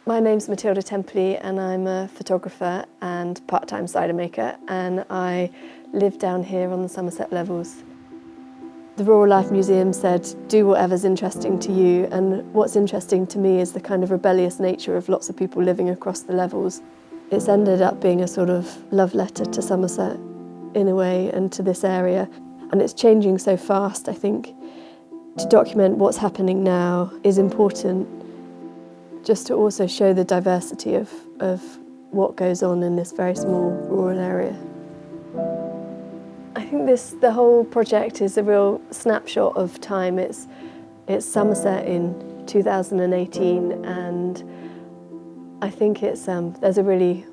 My name's Matilda Temperley and I'm a photographer and part-time cider maker, and I live down here on the Somerset Levels. The Rural Life Museum said, do whatever's interesting to you, and what's interesting to me is the kind of rebellious nature of lots of people living across the levels. It's ended up being a sort of love letter to Somerset in a way, and to this area, and it's changing so fast. I think to document what's happening now is important, just to also show the diversity of what goes on in this very small rural area. I think the whole project is a real snapshot of time. It's Somerset in 2018, and I think there's a really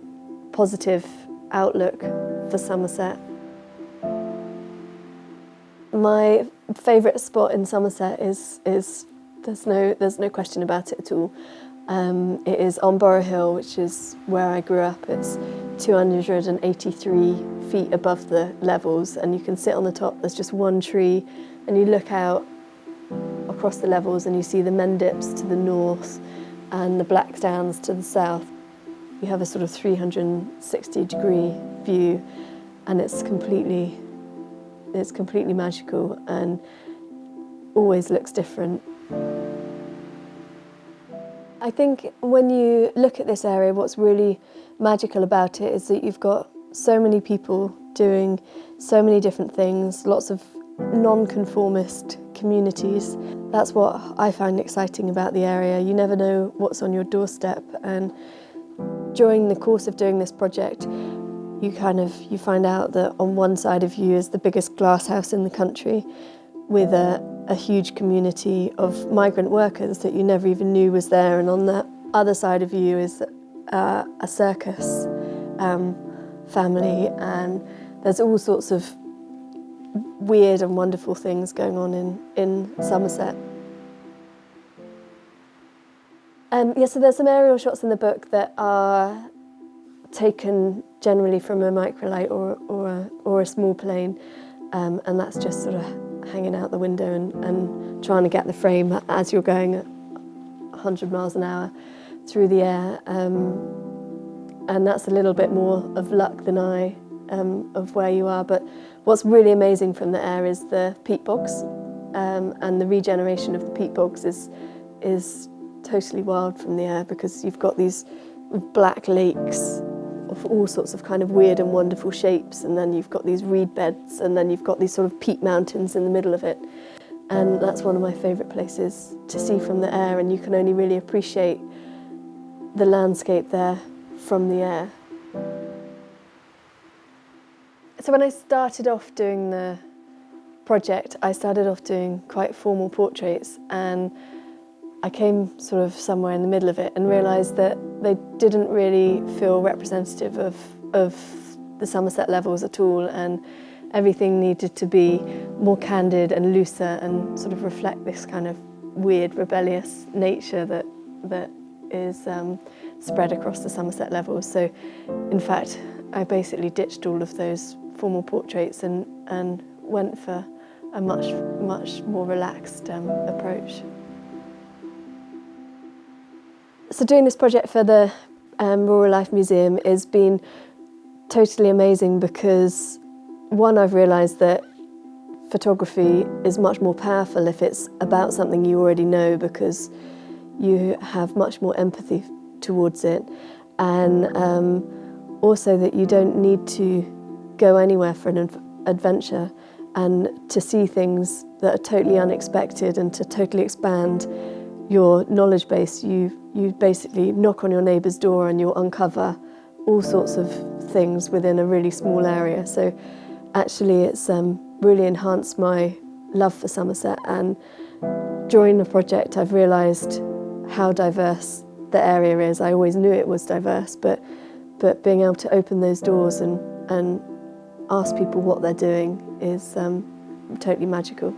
positive outlook for Somerset. My favourite spot in Somerset is there's no question about it at all. It is on Borough Hill, which is where I grew up. It's 283 feet above the levels, and you can sit on the top. There's just one tree, and you look out across the levels and you see the Mendips to the north and the Blackdowns to the south. You have a sort of 360-degree view, and it's completely magical and always looks different. I think when you look at this area, what's really magical about it is that you've got so many people doing so many different things, lots of non-conformist communities. That's what I find exciting about the area. You never know what's on your doorstep, and during the course of doing this project, you find out that on one side of you is the biggest glass house in the country, with a huge community of migrant workers that you never even knew was there, and on the other side of you is a circus family, and there's all sorts of weird and wonderful things going on in Somerset. So there's some aerial shots in the book that are taken generally from a microlight or a small plane, and that's just sort of hanging out the window and trying to get the frame as you're going at 100 miles an hour through the air. And that's a little bit more of luck than of where you are. But what's really amazing from the air is the peat bogs, and the regeneration of the peat bogs is totally wild from the air, because you've got these black lakes of all sorts of kind of weird and wonderful shapes, and then you've got these reed beds, and then you've got these sort of peat mountains in the middle of it. And that's one of my favourite places to see from the air, and you can only really appreciate the landscape there from the air. So when I started off doing the project, I started off doing quite formal portraits, and I came sort of somewhere in the middle of it and realised that they didn't really feel representative of the Somerset Levels at all, and everything needed to be more candid and looser and sort of reflect this kind of weird, rebellious nature that is spread across the Somerset Levels. So, in fact, I basically ditched all of those formal portraits and went for a much more relaxed approach. So doing this project for the Rural Life Museum has been totally amazing, because one, I've realised that photography is much more powerful if it's about something you already know, because you have much more empathy towards it, and also that you don't need to go anywhere for an adventure, and to see things that are totally unexpected and to totally expand your knowledge base. You basically knock on your neighbour's door and you'll uncover all sorts of things within a really small area. So actually it's really enhanced my love for Somerset, and during the project I've realised how diverse the area is. I always knew it was diverse, but being able to open those doors and ask people what they're doing is totally magical.